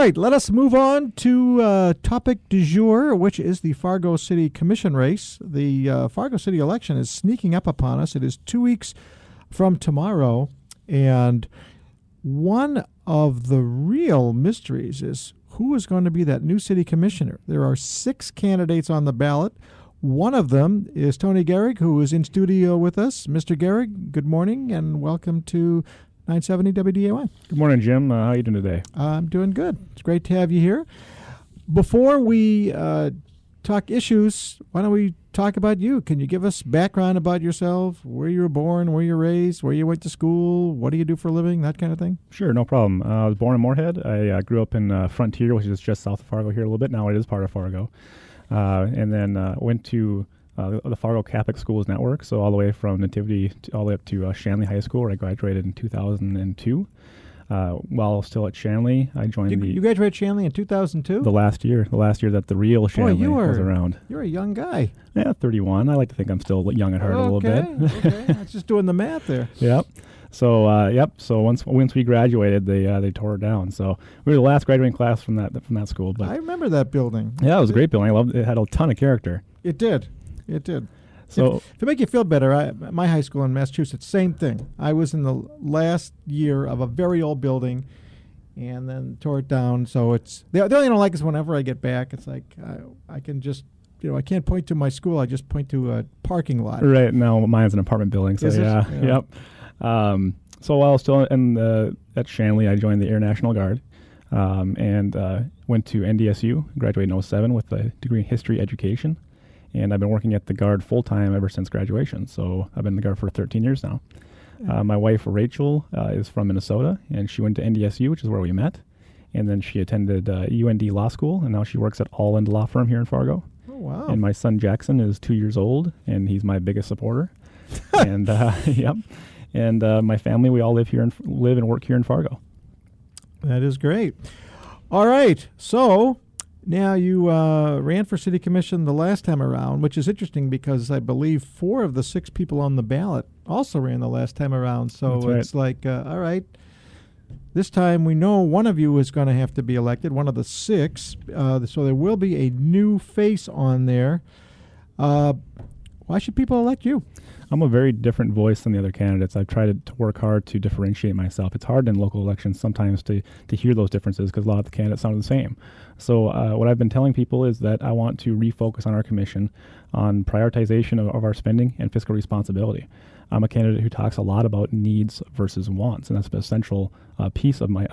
right, let us move on to topic du jour, which is the Fargo City Commission race. The Fargo City election is sneaking up upon us. It is 2 weeks from tomorrow, and one of the real mysteries is who is going to be that new city commissioner. There are 6 candidates on the ballot. One of them is Tony Gehrig, who is in studio with us. Mr. Gehrig, good morning and welcome to 970 WDAY. Good morning, Jim. How are you doing today? I'm doing good. It's great to have you here. Before we talk issues, why don't we talk about you? Can you give us background about yourself, where you were born, where you were raised, where you went to school, what do you do for a living, that kind of thing? Sure, no problem. I was born in Moorhead. I grew up in Frontier, which is just south of Fargo here a little bit. Now it is part of Fargo. And then went to the Fargo Catholic Schools Network, so all the way from Nativity all the way up to Shanley High School, where I graduated in 2002. While still at Shanley, I joined You graduated Shanley in 2002? The last year that the real Shanley was around. You're a young guy. Yeah, 31. I like to think I'm still young at heart a little bit. Okay, I was just doing the math there. Yep. So So once we graduated, they tore it down. So we were the last graduating class from that school. But I remember that building. Yeah, it was a great building. I loved it. It had a ton of character. It did. So to make you feel better, my high school in Massachusetts, same thing. I was in the last year of a very old building, and then tore it down. So it's the only thing I don't like is whenever I get back, it's like I can just. I can't point to my school. I just point to a parking lot. Right. No, mine's an apartment building. So yeah. Yep. So while I was still at Shanley, I joined the Air National Guard and went to NDSU, graduated in 2007 with a degree in history education. And I've been working at the Guard full-time ever since graduation. So I've been in the Guard for 13 years now. My wife, Rachel, is from Minnesota, and she went to NDSU, which is where we met. And then she attended UND Law School, and now she works at All End Law Firm here in Fargo. Oh, wow. And my son, Jackson, is 2 years old, and he's my biggest supporter. And, yep. And my family, we all live and work here in Fargo. That is great. All right. So now you ran for city commission the last time around, which is interesting because I believe 4 of the 6 people on the ballot also ran the last time around. So That's right. It's like, all right, this time we know one of you is going to have to be elected, one of the 6. So there will be a new face on there. Why should people elect you? I'm a very different voice than the other candidates. I've tried to work hard to differentiate myself. It's hard in local elections sometimes to hear those differences because a lot of the candidates sound the same. So what I've been telling people is that I want to refocus on our commission on prioritization of our spending and fiscal responsibility. I'm a candidate who talks a lot about needs versus wants, and that's a central piece of my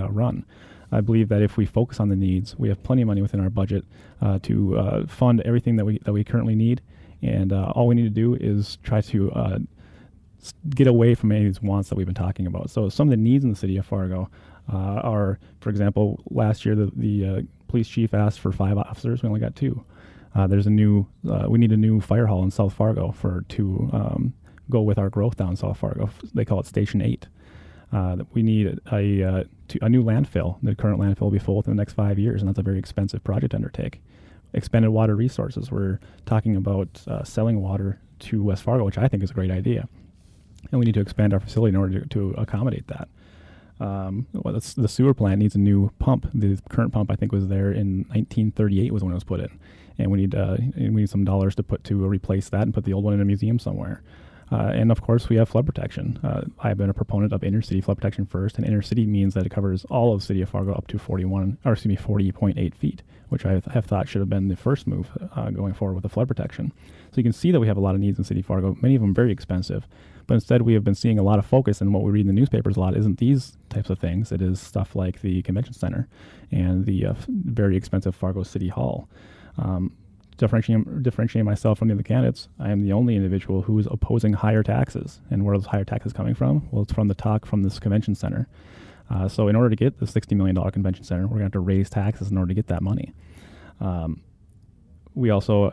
run. I believe that if we focus on the needs, we have plenty of money within our budget to fund everything that we currently need. And all we need to do is try to get away from any of these wants that we've been talking about. So some of the needs in the city of Fargo are, for example, last year the police chief asked for 5 officers. We only got 2. We need a new fire hall in South Fargo to go with our growth down in South Fargo. They call it Station 8. We need a new landfill. The current landfill will be full within the next 5 years, and that's a very expensive project to undertake. Expanded water resources. We're talking about selling water to West Fargo, which I think is a great idea. And we need to expand our facility in order to accommodate that. The sewer plant needs a new pump. The current pump, I think, was there in 1938 was when it was put in. And we need some dollars to replace that and put the old one in a museum somewhere. And of course, we have flood protection. I've been a proponent of inner-city flood protection first, and inner-city means that it covers all of the city of Fargo up to 40.8 feet, which I have thought should have been the first move going forward with the flood protection. So you can see that we have a lot of needs in city of Fargo, many of them very expensive. But instead, we have been seeing a lot of focus, and what we read in the newspapers a lot isn't these types of things. It is stuff like the convention center and the very expensive Fargo City Hall. Differentiating myself from the other candidates, I am the only individual who is opposing higher taxes. And where are those higher taxes coming from? Well, it's from the talk from this convention center. So in order to get the $60 million convention center, we're going to have to raise taxes in order to get that money. We also,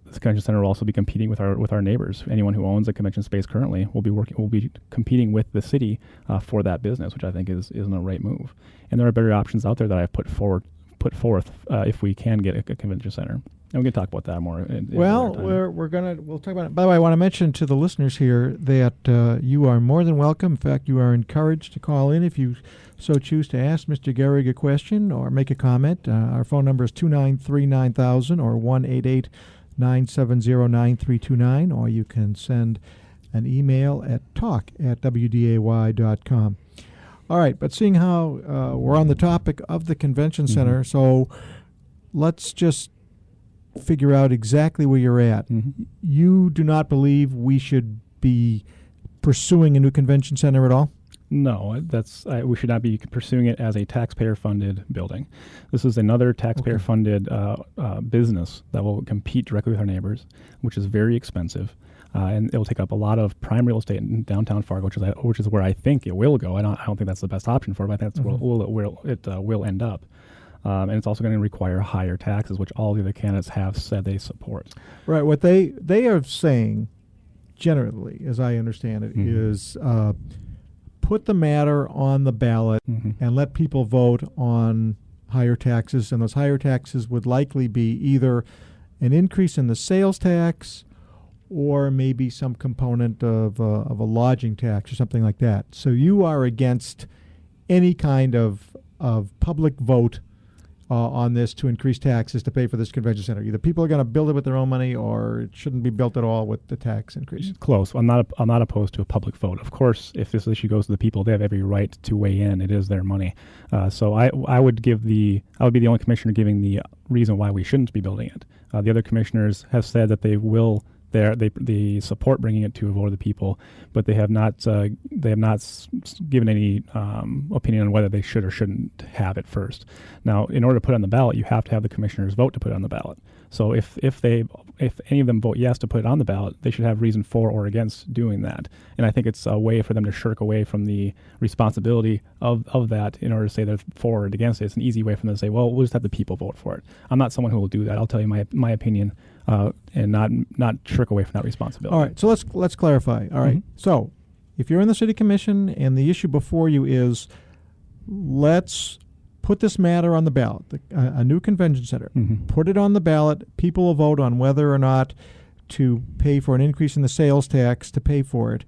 this convention center will also be competing with our neighbors. Anyone who owns a convention space currently will be competing with the city for that business, which I think isn't a right move. And there are better options out there that I've put forth if we can get a convention center. And we can talk about that more. Well, we'll talk about it. By the way, I want to mention to the listeners here that you are more than welcome. In fact, you are encouraged to call in if you so choose to ask Mr. Gehrig a question or make a comment. Our phone number is 293-9000 or 1-888-970-9329, or you can send an email at talk@wday.com. All right, but seeing how we're on the topic of the convention center, so let's just figure out exactly where you're at. You do not believe we should be pursuing a new convention center at all? No, we should not be pursuing it as a taxpayer-funded building. This is another taxpayer-funded business that will compete directly with our neighbors, which is very expensive, and it will take up a lot of prime real estate in downtown Fargo, which is where I think it will go. I don't think that's the best option for it, but I think that's where it will end up. And it's also going to require higher taxes, which all the other candidates have said they support. Right. What they are saying, generally, as I understand it, is put the matter on the ballot and let people vote on higher taxes. And those higher taxes would likely be either an increase in the sales tax or maybe some component of a lodging tax or something like that. So you are against any kind of public vote on this to increase taxes to pay for this convention center. Either people are going to build it with their own money, or it shouldn't be built at all with the tax increase. Close. I'm not opposed to a public vote. Of course, if this issue goes to the people, they have every right to weigh in. It is their money. So I would be the only commissioner giving the reason why we shouldn't be building it. The other commissioners have said that they will. They support bringing it to a vote of the people, but they have not given any opinion on whether they should or shouldn't have it first. Now, in order to put it on the ballot, you have to have the commissioners vote to put it on the ballot. So if any of them vote yes to put it on the ballot, they should have reason for or against doing that. And I think it's a way for them to shirk away from the responsibility of that in order to say they're for or against it. It's an easy way for them to say, well, we'll just have the people vote for it. I'm not someone who will do that. I'll tell you my opinion. And not trick away from that responsibility. All right, so let's clarify. All right, so if you're in the city commission and the issue before you is, let's put this matter on the ballot, a new convention center, put it on the ballot, people will vote on whether or not to pay for an increase in the sales tax to pay for it.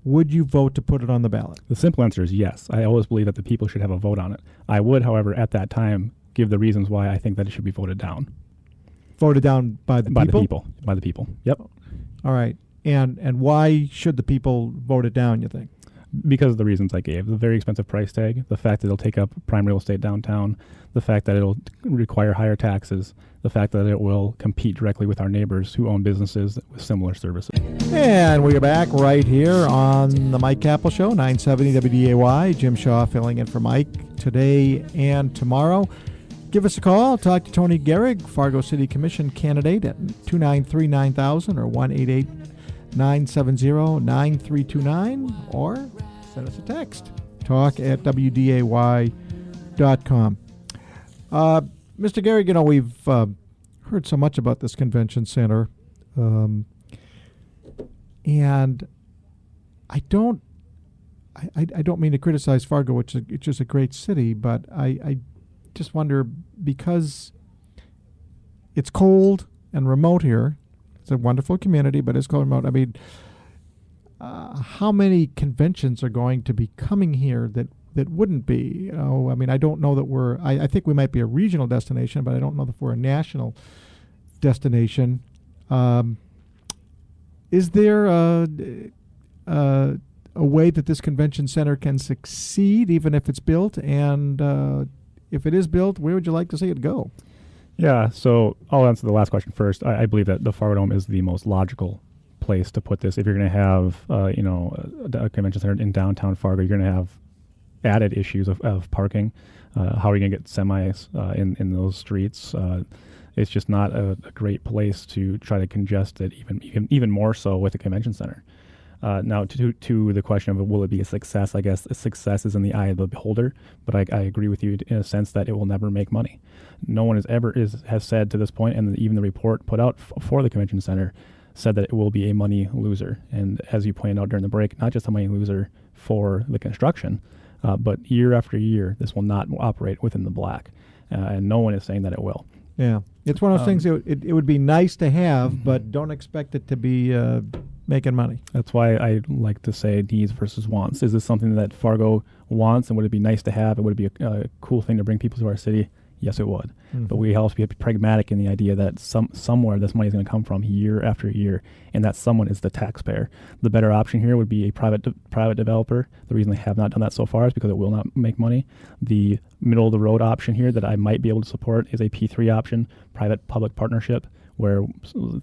Would you vote to put it on the ballot? The simple answer is yes. I always believe that the people should have a vote on it. I would, however, at that time, give the reasons why I think that it should be voted down. Voted down by the people? By the people. Yep. All right. And why should the people vote it down, you think? Because of the reasons I gave. The very expensive price tag, the fact that it'll take up prime real estate downtown, the fact that it'll require higher taxes, the fact that it will compete directly with our neighbors who own businesses with similar services. And we are back right here on the Mike Capel Show, 970 WDAY. Jim Shaw filling in for Mike today and tomorrow. Give us a call. Talk to Tony Gehrig, Fargo City Commission candidate at 293-9000 or 1-888-970-9329, or send us a text. talk@wday.com. Mr. Gehrig, we've heard so much about this convention center, and I don't mean to criticize Fargo, which is just a great city, but I just wonder, because it's cold and remote here, it's a wonderful community, but it's cold and remote. I mean, how many conventions are going to be coming here that wouldn't be? I mean, I don't know that I think we might be a regional destination, but I don't know if we're a national destination. Is there a way that this convention center can succeed, even if it's built? And if it is built, where would you like to see it go? Yeah, so I'll answer the last question first. I believe that the Fargo Dome is the most logical place to put this. If you're going to have, a convention center in downtown Fargo, you're going to have added issues of parking. How are you going to get semis in those streets? It's just not a great place to try to congest it, even more so with a convention center. Now, to the question of will it be a success, I guess a success is in the eye of the beholder, but I agree with you in a sense that it will never make money. No one has said to this point, and even the report put out for the convention center said that it will be a money loser. And as you pointed out during the break, not just a money loser for the construction, but year after year, this will not operate within the black. And no one is saying that it will. Yeah. It's one of those things it would be nice to have, but don't expect it to be making money. That's why I like to say needs versus wants. Is this something that Fargo wants, and would it be nice to have? And would it be a cool thing to bring people to our city? Yes, it would. Mm-hmm. But we also have to be pragmatic in the idea that somewhere this money is going to come from year after year, and that someone is the taxpayer. The better option here would be a private developer. The reason they have not done that so far is because it will not make money. The middle of the road option here that I might be able to support is a P3 option, private-public partnership, where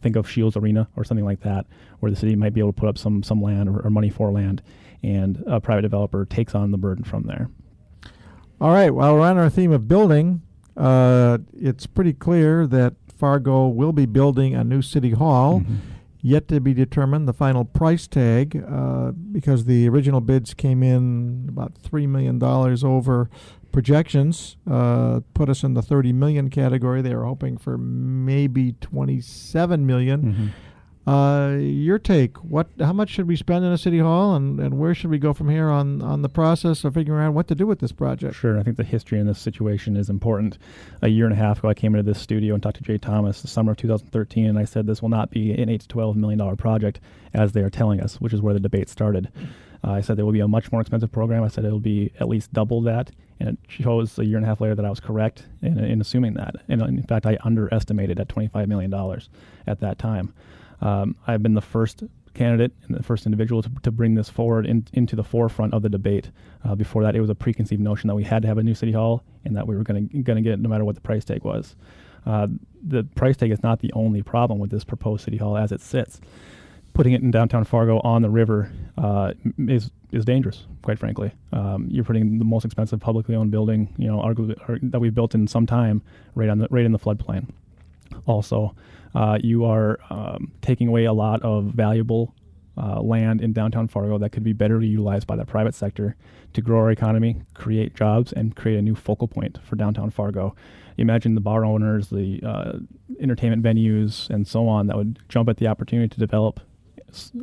think of Shields Arena or something like that, where the city might be able to put up some land or money for land, and a private developer takes on the burden from there. All right, while we're on our theme of building, it's pretty clear that Fargo will be building a new city hall, yet to be determined the final price tag, because the original bids came in about $3 million over projections, put us in the $30 million category. They were hoping for maybe $27 million. Your take, how much should we spend in a city hall, and where should we go from here on the process of figuring out what to do with this project? Sure. I think the history in this situation is important. A year and a half ago, I came into this studio and talked to Jay Thomas the summer of 2013, and I said this will not be an $8 to $12 million project, as they are telling us, which is where the debate started. I said there will be a much more expensive program. I said it will be at least double that, and it shows a year and a half later that I was correct in assuming that. And in fact, I underestimated at $25 million at that time. I've been the first candidate and the first individual to bring this forward into the forefront of the debate. Before that, it was a preconceived notion that we had to have a new city hall and that we were going to get it no matter what the price tag was. The price tag is not the only problem with this proposed city hall as it sits. Putting it in downtown Fargo on the river is dangerous, quite frankly. You're putting the most expensive publicly owned building, arguably, that we've built in some time, right in the floodplain. Also, you are taking away a lot of valuable land in downtown Fargo that could be better utilized by the private sector to grow our economy, create jobs, and create a new focal point for downtown Fargo. Imagine the bar owners, the entertainment venues, and so on that would jump at the opportunity to develop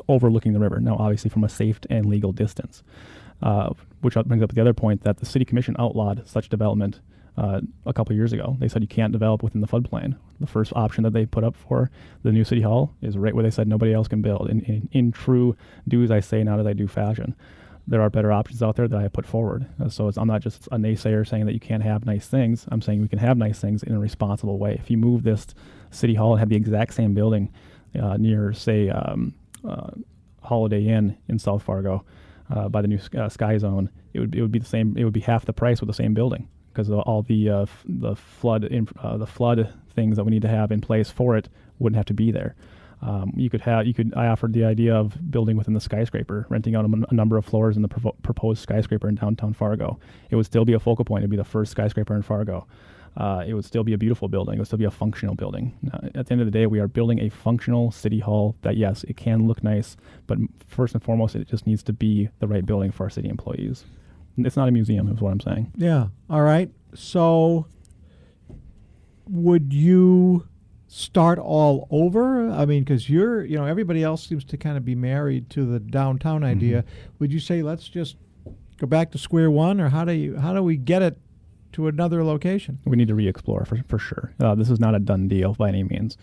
overlooking the river. Now, obviously from a safe and legal distance, which brings up the other point that the City Commission outlawed such development a couple of years ago. They said you can't develop within the floodplain. The first option that they put up for the new city hall is right where they said nobody else can build. In true do as I say, not as I do fashion. There are better options out there that I have put forward. So I'm not just a naysayer saying that you can't have nice things. I'm saying we can have nice things in a responsible way. If you move this city hall and have the exact same building near, say, Holiday Inn in South Fargo by the new Sky Zone, it would be the same. It would be half the price with the same building, because all the flood things that we need to have in place for it wouldn't have to be there. I offered the idea of building within the skyscraper, renting out a number of floors in the proposed skyscraper in downtown Fargo. It would still be a focal point. It'd be the first skyscraper in Fargo. It would still be a beautiful building. It would still be a functional building. At the end of the day, we are building a functional city hall that, yes, it can look nice, but first and foremost, it just needs to be the right building for our city employees. It's not a museum, is what I'm saying. Yeah. All right. So would you start all over? I mean, because everybody else seems to kind of be married to the downtown idea. Would you say let's just go back to square one, or how do we get it to another location? We need to re-explore for sure. This is not a done deal by any means.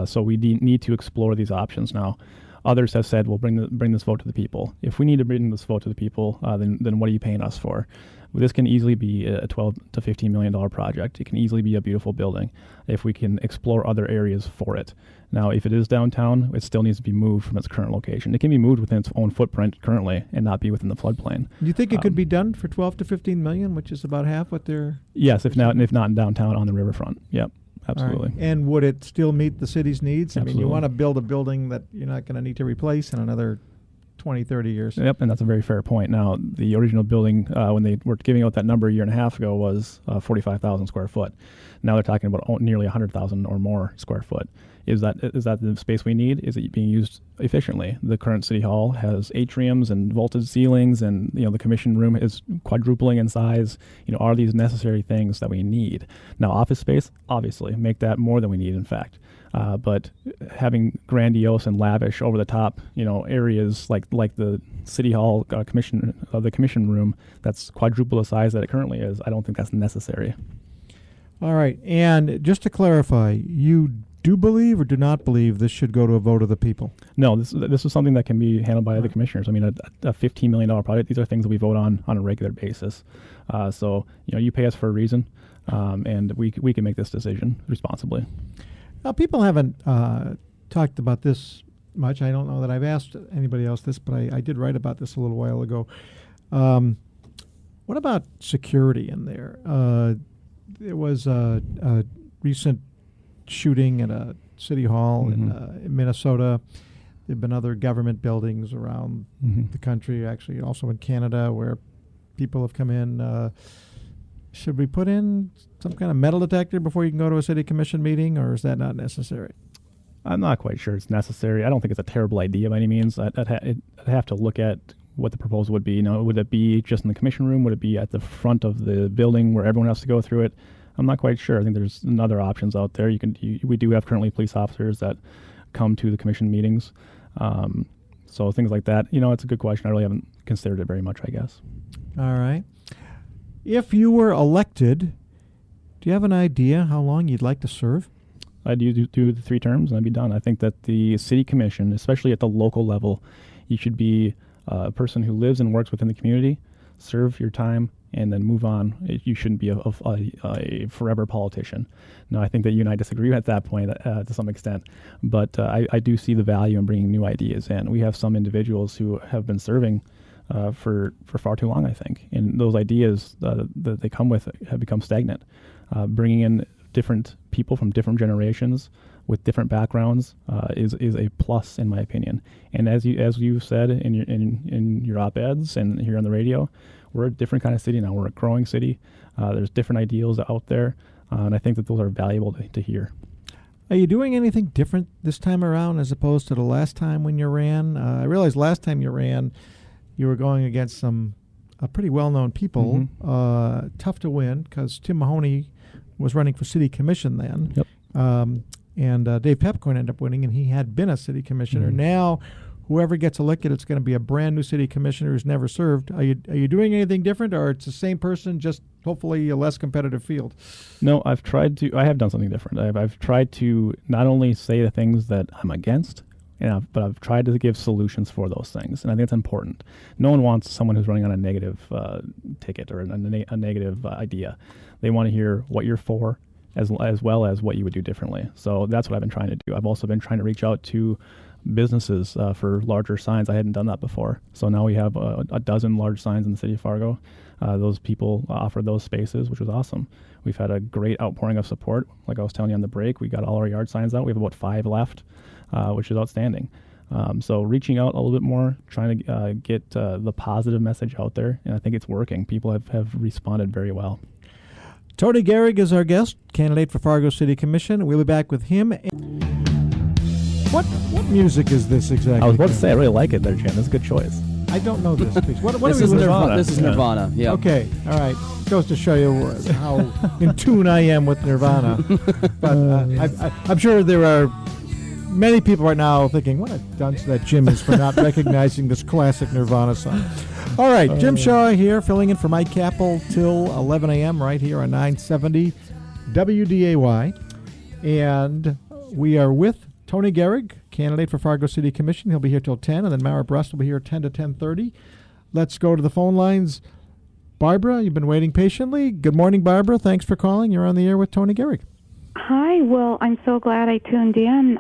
So we need to explore these options now. Others have said, well, bring this vote to the people. If we need to bring this vote to the people, then what are you paying us for? This can easily be a $12 to $15 million project. It can easily be a beautiful building if we can explore other areas for it. Now, if it is downtown, it still needs to be moved from its current location. It can be moved within its own footprint currently and not be within the floodplain. Do you think it could be done for $12 to $15 million, which is about half what they're... Yes, if not in downtown on the riverfront. Yep. Absolutely. Right. And would it still meet the city's needs? Absolutely. I mean, you want to build a building that you're not going to need to replace in another 20, 30 years. Yep, and that's a very fair point. Now, the original building, when they were giving out that number a year and a half ago, was 45,000 square foot. Now they're talking about nearly 100,000 or more square foot. Is that the space we need? Is it being used efficiently? The current city hall has atriums and vaulted ceilings, and the commission room is quadrupling in size. Are these necessary things that we need? Now, office space, obviously, make that more than we need, in fact. But having grandiose and lavish, over the top, areas like the city hall the commission room that's quadruple the size that it currently is, I don't think that's necessary. All right. And just to clarify, you do believe or do not believe this should go to a vote of the people? No, this is something that can be handled by the Right. commissioners. I mean, a $15 million project, these are things that we vote on a regular basis. So, you pay us for a reason, and we can make this decision responsibly. Now, people haven't talked about this much. I don't know that I've asked anybody else this, but I did write about this a little while ago. What about security in there? There was a recent shooting at a city hall in Minnesota. There have been other government buildings around the country, actually also in Canada, where people have come in. Should we put in some kind of metal detector before you can go to a city commission meeting, or is that not necessary? I'm not quite sure it's necessary. I don't think it's a terrible idea by any means. I'd have to look at what the proposal would be. Would it be just in the commission room? Would it be at the front of the building where everyone has to go through it? I'm not quite sure. I think there's other options out there. We do have currently police officers that come to the commission meetings. So things like that. It's a good question. I really haven't considered it very much, I guess. All right. If you were elected, do you have an idea how long you'd like to serve? I'd do the 3 terms and I'd be done. I think that the city commission, especially at the local level, you should be a person who lives and works within the community, serve your time, and then move on. You shouldn't be a forever politician. Now, I think that you and I disagree at that point to some extent, but I do see the value in bringing new ideas in. We have some individuals who have been serving for far too long, I think, and those ideas that they come with have become stagnant. Bringing in different people from different generations with different backgrounds is a plus in my opinion. And as you said in your op-eds and here on the radio, we're a different kind of city now. We're a growing city. There's different ideals out there, and I think that those are valuable to hear. Are you doing anything different this time around as opposed to the last time when you ran? I realized last time you ran, you were going against some pretty well-known people. Tough to win because Tim Mahoney was running for city commission then. Yep. And Dave Pepcorn ended up winning, and he had been a city commissioner. Now, whoever gets elected, it's going to be a brand new city commissioner who's never served. Are you doing anything different, or it's the same person, just hopefully a less competitive field? No, I have done something different. I've tried to not only say the things that I'm against, but I've tried to give solutions for those things, and I think it's important. No one wants someone who's running on a negative ticket or a negative idea. They want to hear what you're for, as well as what you would do differently. So that's what I've been trying to do. I've also been trying to reach out to businesses for larger signs. I hadn't done that before. So now we have a dozen large signs in the city of Fargo. Those people offered those spaces, which was awesome. We've had a great outpouring of support. Like I was telling you on the break, we got all our yard signs out. We have about 5 left, which is outstanding. So reaching out a little bit more, trying to get the positive message out there, and I think it's working. People have responded very well. Tony Gehrig is our guest, candidate for Fargo City Commission. We'll be back with him. What music is this exactly? I was about to say, I really like it there, Jim. That's a good choice. I don't know this piece. What This are is we Nirvana. This is Nirvana. Yeah. Okay, all right. Goes to show you how in tune I am with Nirvana. But I'm sure there are many people right now thinking, what a dunce that Jim is for not recognizing this classic Nirvana song. All right, Jim Shaw here, filling in for Mike Capel till 11 a.m. right here on 970 WDAY. And we are with Tony Gehrig, candidate for Fargo City Commission. He'll be here till 10, and then Mara Brust will be here 10 to 10:30. Let's go to the phone lines. Barbara, you've been waiting patiently. Good morning, Barbara. Thanks for calling. You're on the air with Tony Gehrig. Hi. Well, I'm so glad I tuned in.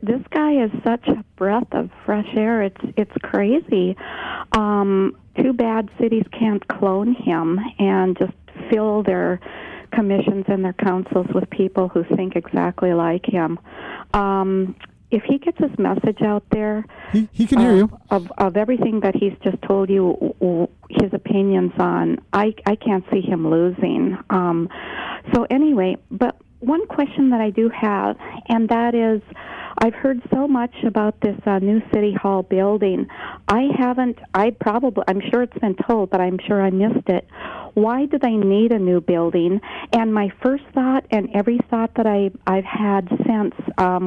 This guy is such a breath of fresh air. It's crazy. Too bad cities can't clone him and just fill their commissions and their councils with people who think exactly like him. If he gets his message out there, he can hear you. Of everything that he's just told you, his opinions on, I can't see him losing. So anyway, but one question that I do have, and that is, I've heard so much about this new City Hall building. I'm sure it's been told, but I'm sure I missed it. why do they need a new building? And my first thought, and every thought that I've had since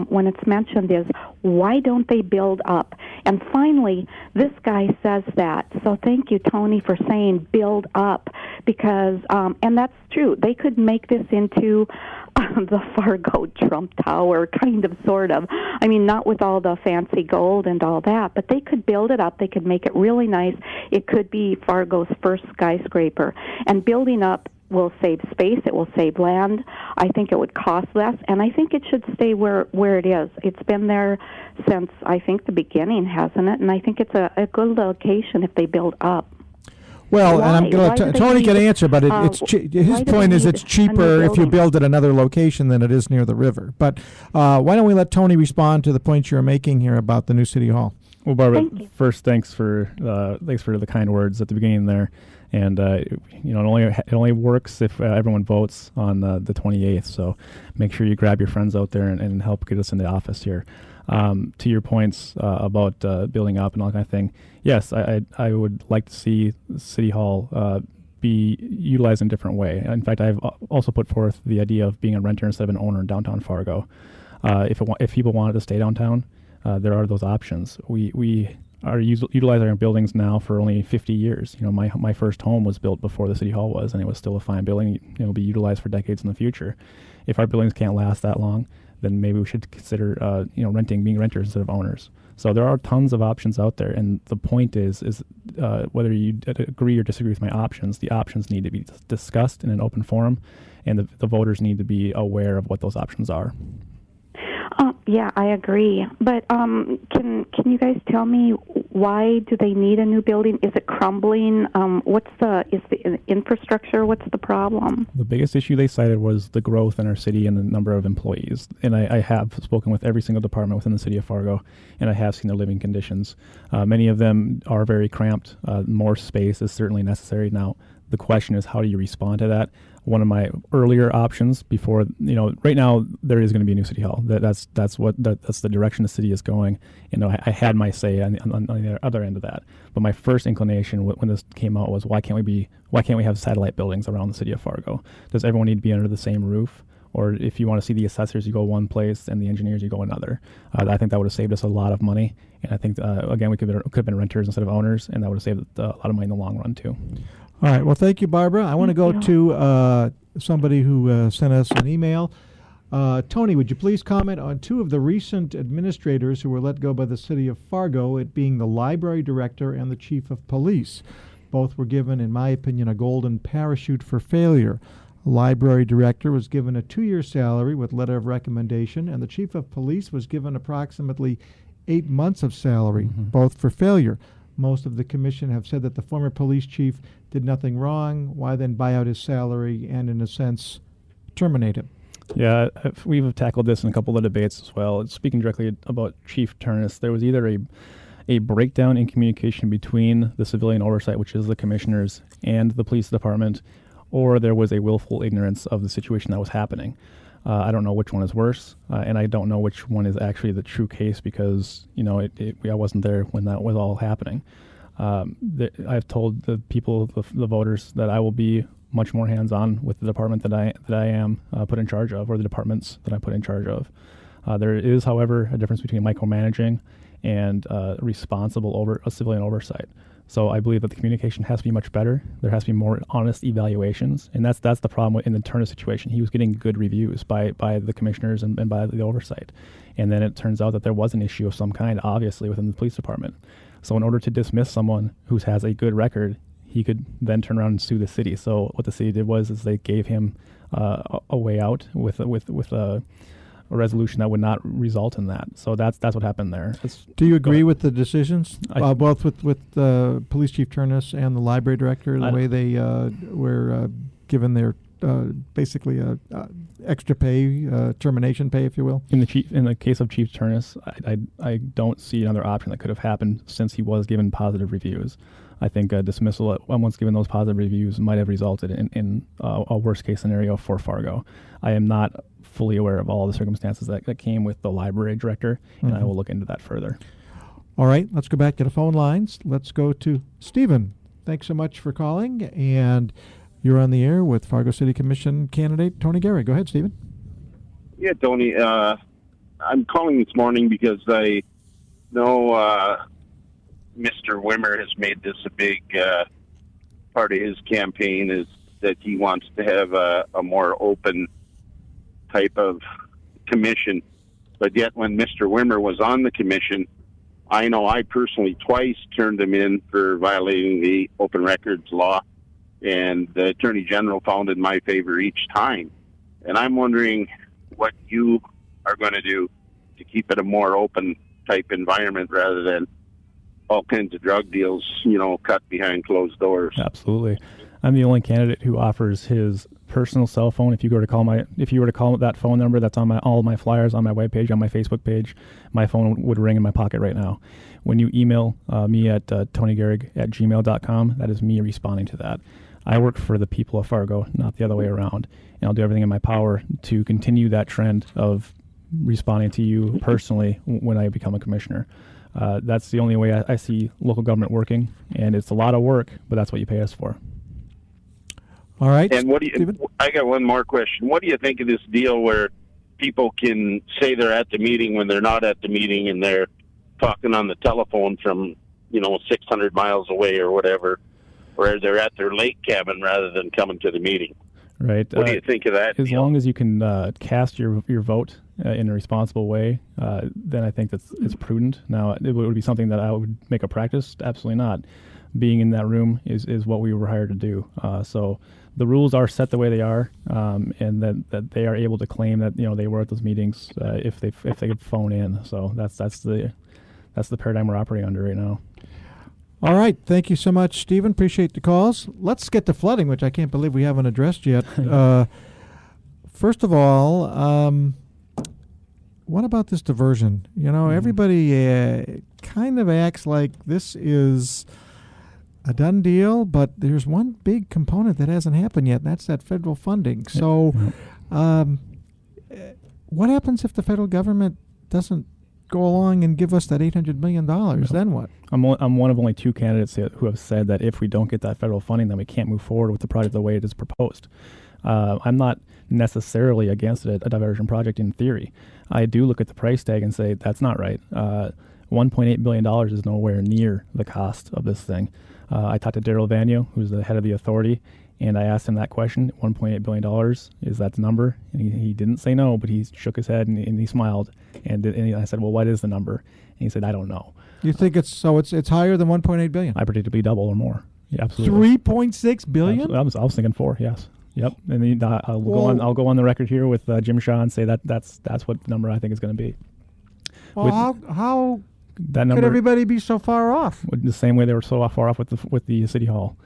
when it's mentioned, is why don't they build up? And finally, this guy says that. So thank you, Tony, for saying build up, because, and that's true, they could make this into the Fargo Trump Tower, kind of, sort of. I mean, not with all the fancy gold and all that, but they could build it up. They could make it really nice. It could be Fargo's first skyscraper. And building up will save space. It will save land. I think it would cost less, and I think it should stay where it is. It's been there since, I think, the beginning, hasn't it? And I think it's a good location if they build up. Well, Why? and I'm going to Tony can answer, but it's his point is it's cheaper if you build at another location than it is near the river. But why don't we let Tony respond to the points you're making here about the new city hall? Well, Barbara, first, thanks for the kind words at the beginning there. And it only works if everyone votes on the 28th. So make sure you grab your friends out there and help get us in the office here. To your points about building up and all that kind of thing, yes, I would like to see City Hall be utilized in a different way. In fact, I've also put forth the idea of being a renter instead of an owner in downtown Fargo. If people wanted to stay downtown, there are those options. We are utilizing our buildings now for only 50 years. You know, my first home was built before the City Hall was, and it was still a fine building. It will be utilized for decades in the future. If our buildings can't last that long, then maybe we should consider being renters instead of owners. So there are tons of options out there, and the point is whether you agree or disagree with my options, the options need to be discussed in an open forum, and the voters need to be aware of what those options are. Yeah, I agree. But can you guys tell me, why do they need a new building? Is it crumbling? Is the infrastructure? What's the problem? The biggest issue they cited was the growth in our city and the number of employees. And I have spoken with every single department within the city of Fargo, and I have seen their living conditions. Many of them are very cramped. More space is certainly necessary. Now, the question is, how do you respond to that? One of my earlier options before, right now there is going to be a new city hall. That's the direction the city is going. I had my say on the other end of that. But my first inclination when this came out was, why can't we have satellite buildings around the city of Fargo? Does everyone need to be under the same roof? Or if you want to see the assessors, you go one place, and the engineers, you go another. I think that would have saved us a lot of money. And I think, again, we could have been renters instead of owners, and that would have saved a lot of money in the long run, too. All right. Well, thank you, Barbara. I want to go to somebody who sent us an email. Tony, would you please comment on two of the recent administrators who were let go by the city of Fargo, it being the library director and the chief of police? Both were given, in my opinion, a golden parachute for failure. The library director was given a 2-year salary with letter of recommendation, and the chief of police was given approximately 8 months of salary, both for failure. Most of the commission have said that the former police chief did nothing wrong. Why then buy out his salary and, in a sense, terminate him? Yeah, we've tackled this in a couple of debates as well. Speaking directly about Chief Turnus, there was either a breakdown in communication between the civilian oversight, which is the commissioners, and the police department, or there was a willful ignorance of the situation that was happening. I don't know which one is worse, and I don't know which one is actually the true case because, I wasn't there when that was all happening. I've told the people, the voters, that I will be much more hands-on with the department that I am put in charge of, or the departments that I put in charge of. There is, however, a difference between micromanaging and responsible civilian oversight. So I believe that the communication has to be much better. There has to be more honest evaluations, and that's the problem in the Turnus situation. He was getting good reviews by the commissioners and by the oversight, and then it turns out that there was an issue of some kind, obviously, within the police department. So in order to dismiss someone who has a good record, he could then turn around and sue the city. So what the city did was they gave him a way out with a resolution that would not result in that. So that's what happened there. Do you agree with the decisions, both with Police Chief Turnus and the library director, the way they were given their basically extra pay, termination pay, if you will? In the case of Chief Turnus, I don't see another option that could have happened since he was given positive reviews. I think a dismissal once given those positive reviews might have resulted in a worst case scenario for Fargo. I am not fully aware of all the circumstances that came with the library director, and I will look into that further. All right, let's go back to the phone lines. Let's go to Stephen. Thanks so much for calling, and You're on the air with Fargo City Commission candidate Tony Gehrig. Go ahead, Stephen. Yeah, Tony. I'm calling this morning because I know Mr. Wimmer has made this a big part of his campaign, is that he wants to have a more open type of commission. But yet when Mr. Wimmer was on the commission, I know I personally twice turned him in for violating the open records law, and the Attorney General found in my favor each time. And I'm wondering what you are going to do to keep it a more open type environment rather than all kinds of drug deals, cut behind closed doors. Absolutely. I'm the only candidate who offers his personal cell phone. If you were to call that phone number that's on all my flyers, on my webpage, on my Facebook page, my phone would ring in my pocket right now. When you email me at tonygehrig@gmail.com, that is me responding to that. I work for the people of Fargo, not the other way around, and I'll do everything in my power to continue that trend of responding to you personally when I become a commissioner. That's the only way I see local government working, and it's a lot of work, but that's what you pay us for. All right. And I got one more question. What do you think of this deal where people can say they're at the meeting when they're not at the meeting, and they're talking on the telephone from, 600 miles away or whatever, or they're at their lake cabin rather than coming to the meeting? Right. What do you think of that As deal? long as you can cast your vote in a responsible way, then I think it's prudent. Now, it would be something that I would make a practice? Absolutely not. Being in that room is what we were hired to do. So the rules are set the way they are, and that they are able to claim that they were at those meetings if they could phone in. So that's the paradigm we're operating under right now. All right. Thank you so much, Stephen. Appreciate the calls. Let's get to flooding, which I can't believe we haven't addressed yet. First of all, what about this diversion? Everybody kind of acts like this is a done deal, but there's one big component that hasn't happened yet, and that's that federal funding. So what happens if the federal government doesn't go along and give us that $800 million? Then what? I'm one of only two candidates who have said that if we don't get that federal funding, then we can't move forward with the project the way it is proposed. I'm not necessarily against it, a diversion project in theory. I do look at the price tag and say that's not right. $1.8 billion is nowhere near the cost of this thing. I talked to Daryl Vanyo, who's the head of the authority, and I asked him that question, $1.8 billion, is that the number? And he didn't say no, but he shook his head and he smiled. And I said, well, what is the number? And he said, I don't know. You think it's higher than $1.8 billion? I predict it to be double or more. Yeah, absolutely. $3.6 billion? I was thinking 4, yes. Yep. And I'll go on the record here with Jim Shaw and say that's what number I think is going to be. Well, how that number, could everybody be so far off? The same way they were so far off with the city hall.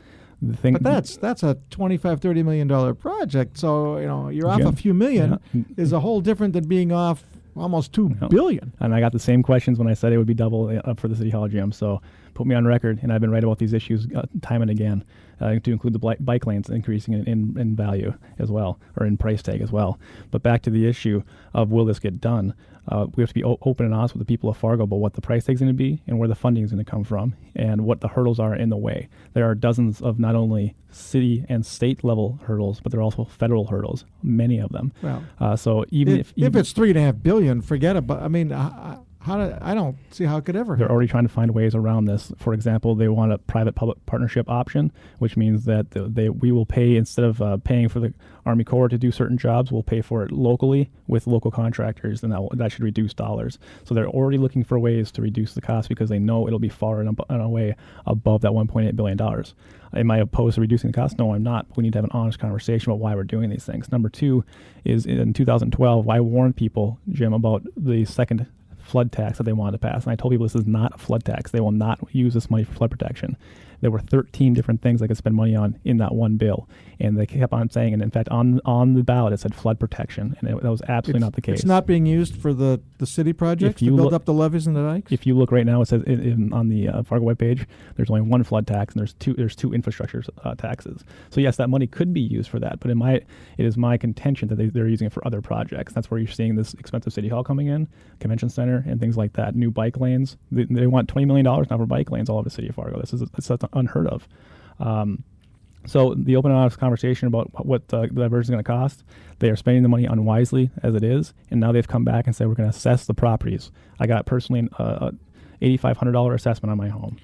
But that's a $25-30 million project. So you're off a few million is a whole different than being off almost $2 billion. And I got the same questions when I said it would be double for the city hall, Jim. So put me on record, and I've been right about these issues time and again, to include the bike lanes increasing in value as well, or in price tag as well. But back to the issue of will this get done? We have to be open and honest with the people of Fargo about what the price tag is going to be and where the funding is going to come from and what the hurdles are in the way. There are dozens of not only city and state level hurdles, but there are also federal hurdles, many of them. Well, so even if it's $3.5 billion, forget about. I mean, I don't see how it could ever. They're already trying to find ways around this. For example, they want a private-public partnership option, which means that we will pay, instead of paying for the Army Corps to do certain jobs, we'll pay for it locally with local contractors, and that should reduce dollars. So they're already looking for ways to reduce the cost because they know it'll be far and away above that $1.8 billion. Am I opposed to reducing the cost? No, I'm not. We need to have an honest conversation about why we're doing these things. Number two is in 2012, I warned people, Jim, about the second flood tax that they wanted to pass. And I told people this is not a flood tax. They will not use this money for flood protection. There were 13 different things they could spend money on in that one bill. And they kept on saying, and in fact, on the ballot, it said flood protection. And that was absolutely not the case. It's not being used for the city projects to build up the levees and the dikes? If you look right now, it says on the Fargo webpage, there's only one flood tax, and there's two infrastructure taxes. So yes, that money could be used for that. But it is my contention that they're using it for other projects. That's where you're seeing this expensive city hall coming in, convention center, and things like that. New bike lanes. They want $20 million now for bike lanes all over the city of Fargo. That's unheard of. So the open and honest conversation about what the diversion is going to cost, they are spending the money unwisely as it is, and now they've come back and said we're going to assess the properties. I got personally an $8,500 assessment on my home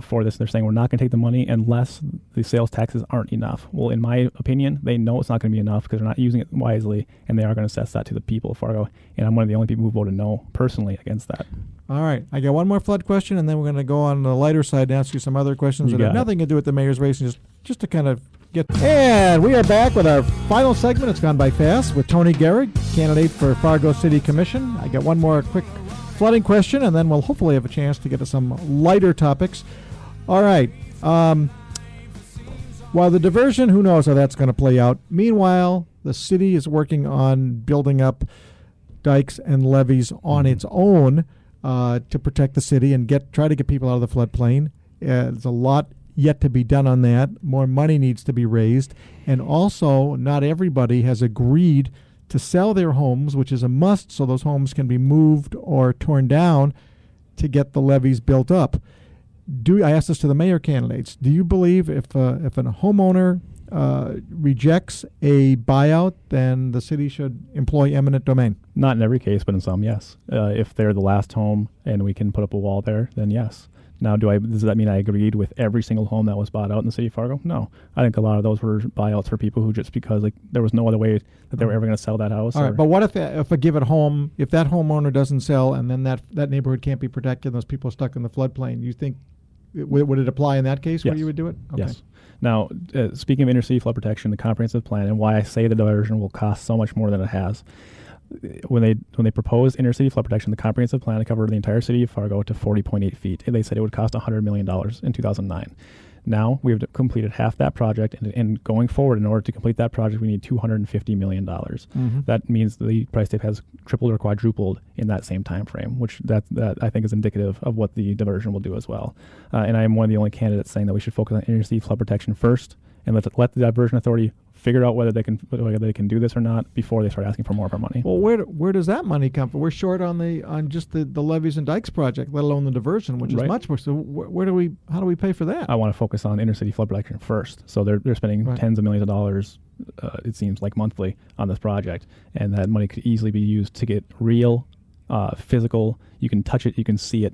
for this. They're saying we're not going to take the money unless the sales taxes aren't enough. Well, in my opinion, they know it's not going to be enough because they're not using it wisely, and they are going to assess that to the people of Fargo. And I'm one of the only people who voted no personally against that. All right. I got one more flood question, and then we're going to go on the lighter side and ask you some other questions that have nothing to do with the mayor's race, and just to kind of get... And we are back with our final segment. It's gone by fast with Tony Gehrig, candidate for Fargo City Commission. I got one more quick flooding question, and then we'll hopefully have a chance to get to some lighter topics. All right. While the diversion, who knows how that's going to play out. Meanwhile, the city is working on building up dikes and levees on its own to protect the city and try to get people out of the floodplain. There's a lot yet to be done on that. More money needs to be raised. And also, not everybody has agreed to sell their homes, which is a must, so those homes can be moved or torn down to get the levees built up. I asked this to the mayor candidates. Do you believe if a homeowner rejects a buyout, then the city should employ eminent domain? Not in every case, but in some, yes. If they're the last home and we can put up a wall there, then yes. Now, does that mean I agreed with every single home that was bought out in the city of Fargo? No. I think a lot of those were buyouts for people who just because there was no other way that they were ever going to sell that house. All right, but what if a given home, if that homeowner doesn't sell and then that neighborhood can't be protected and those people are stuck in the floodplain, you think, would it apply in that case where you would do it? Okay. Yes. Now, speaking of inner-city flood protection, the comprehensive plan, and why I say the diversion will cost so much more than it has, when they proposed inner-city flood protection, the comprehensive plan covered the entire city of Fargo to 40.8 feet. And they said it would cost $100 million in 2009. Now, we have completed half that project, and going forward, in order to complete that project, we need $250 million. Mm-hmm. That means the price tag has tripled or quadrupled in that same time frame, which that I think is indicative of what the diversion will do as well. And I am one of the only candidates saying that we should focus on inner-city flood protection first, and let the diversion authority figure out whether they can do this or not before they start asking for more of our money. Well, where does that money come from? We're short on just the levees and dikes project, let alone the diversion, which is much more. So how do we pay for that? I want to focus on inner city flood protection first. So they're spending tens of millions of dollars, it seems like monthly, on this project, and that money could easily be used to get real, physical. You can touch it, you can see it.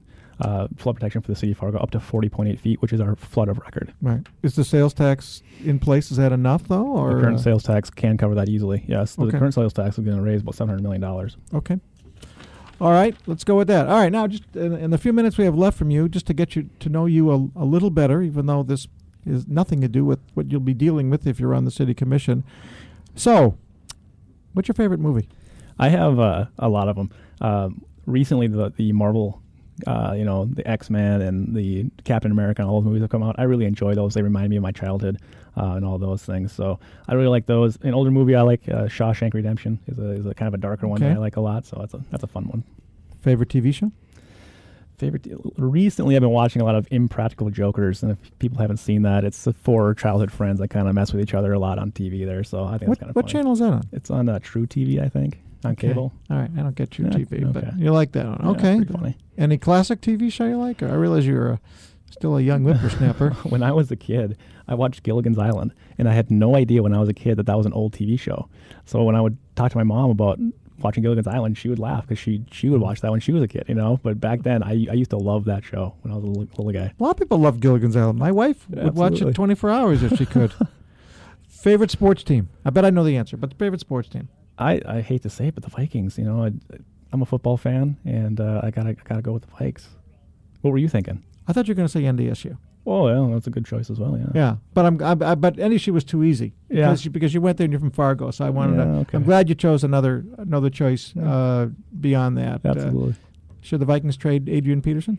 Flood protection for the city of Fargo up to 40.8 feet, which is our flood of record. Right. Is the sales tax in place? Is that enough, though? Or the current sales tax can cover that easily, yes. Okay. The current sales tax is going to raise about $700 million. Okay. All right. Let's go with that. All right. Now, just in the few minutes we have left from you, just to get you to know you a little better, even though this is nothing to do with what you'll be dealing with if you're on the city commission. So, what's your favorite movie? I have a lot of them. Recently, the Marvel... the X-Men and the Captain America and all those movies have come out. I really enjoy those. They remind me of my childhood and all those things. So I really like those. An older movie I like, Shawshank Redemption, is a kind of a darker one that I like a lot. So that's a fun one. Favorite TV show? Recently I've been watching a lot of Impractical Jokers, and if people haven't seen that, it's four childhood friends that kind of mess with each other a lot on TV there. So I think that's kind of funny. What channel is that on? It's on True TV, I think. On cable. All right, I don't get True TV, but you like that one. Yeah, okay. Pretty funny. Any classic TV show you like? I realize you're still a young whippersnapper. When I was a kid, I watched Gilligan's Island, and I had no idea when I was a kid that was an old TV show. So when I would talk to my mom about watching Gilligan's Island, she would laugh because she would watch that when she was a kid, But back then, I used to love that show when I was a little guy. A lot of people love Gilligan's Island. My wife would watch it 24 hours if she could. Favorite sports team? I bet I know the answer, but favorite sports team? I hate to say it, but the Vikings. I'm a football fan, and I gotta go with the Vikes. What were you thinking? I thought you were going to say NDSU. Oh, yeah, that's a good choice as well. Yeah. Yeah, but but NDSU was too easy. Yeah. Because you went there and you're from Fargo, so I wanted to. Okay. I'm glad you chose another choice beyond that. Absolutely. Should the Vikings trade Adrian Peterson?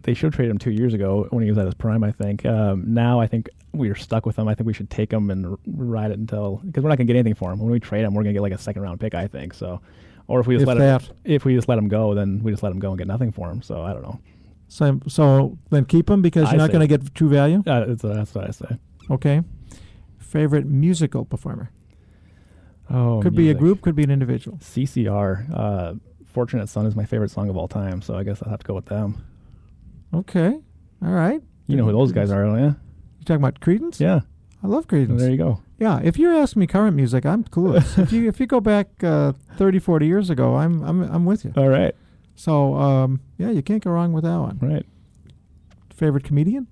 They should trade him 2 years ago when he was at his prime, I think. Now I think we are stuck with him. I think we should take him and ride it because we're not going to get anything for him. When we trade him, we're going to get like a second-round pick, I think. So, or if we just let him go, then we just let him go and get nothing for him. So I don't know. So then keep him because you're not going to get true value? That's what I say. Okay. Favorite musical performer? Oh, could be a group, could be an individual. CCR. Fortunate Son is my favorite song of all time, so I guess I'll have to go with them. Okay. All right. You know who those guys are, don't you? You talking about Creedence? Yeah. I love Creedence. There you go. Yeah, if you're asking me current music, I'm clueless. if you go back 30, 40 years ago, I'm with you. All right. So, yeah, you can't go wrong with that one. Right. Favorite comedian?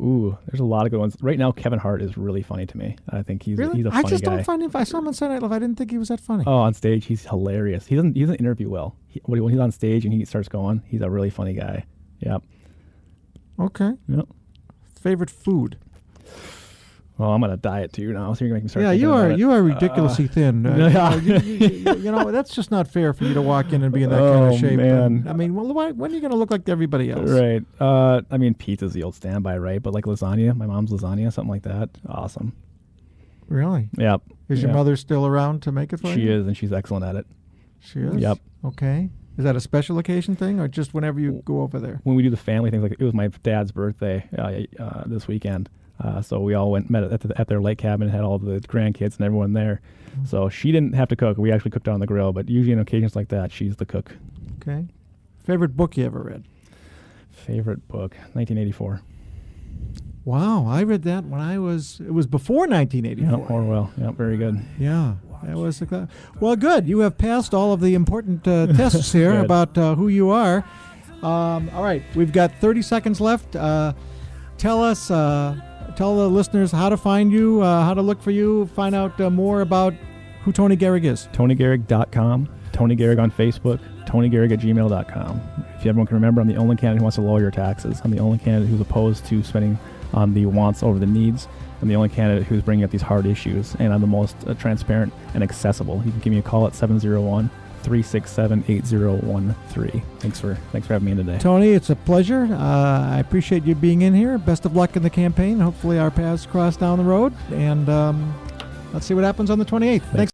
Ooh, there's a lot of good ones. Right now, Kevin Hart is really funny to me. I think he's Really? a funny guy. I just don't find him. I saw him on Saturday Night Live. I didn't think he was that funny. Oh, on stage, he's hilarious. He doesn't interview well. When he's on stage and he starts going, he's a really funny guy. Yep. Okay. Yep. Favorite food? Well, I'm on a diet too now, so you're going to make me start. Yeah, thinking about it. you are ridiculously thin. You know, that's just not fair for you to walk in and be in that kind of shape. Man. I mean, well, when are you going to look like everybody else? Right. I mean, pizza's the old standby, right? But like lasagna, my mom's lasagna, something like that. Awesome. Really? Yep. Is your mother still around to make it for you? She is, and she's excellent at it. She is? Yep. Okay. Is that a special occasion thing, or just whenever you go over there? When we do the family things, like it was my dad's birthday this weekend. So we all met at their lake cabin and had all the grandkids and everyone there. Mm-hmm. So she didn't have to cook. We actually cooked on the grill, but usually on occasions like that, she's the cook. Okay. Favorite book you ever read? Favorite book, 1984. Wow, I read that when it was before 1984. Yeah, Orwell. Yeah, very good. Yeah. That was well, good. You have passed all of the important tests here about who you are. All right, we've got 30 seconds left. Tell the listeners how to find you, how to look for you, find out more about who Tony Gehrig is. TonyGehrig.com, Tony Gehrig on Facebook, TonyGehrig@gmail.com. If everyone can remember, I'm the only candidate who wants to lower your taxes. I'm the only candidate who's opposed to spending on the wants over the needs. I'm the only candidate who's bringing up these hard issues, and I'm the most transparent and accessible. You can give me a call at 701-367-8013. Thanks for having me in today. Tony, it's a pleasure. I appreciate you being in here. Best of luck in the campaign. Hopefully our paths cross down the road, and let's see what happens on the 28th. Thanks.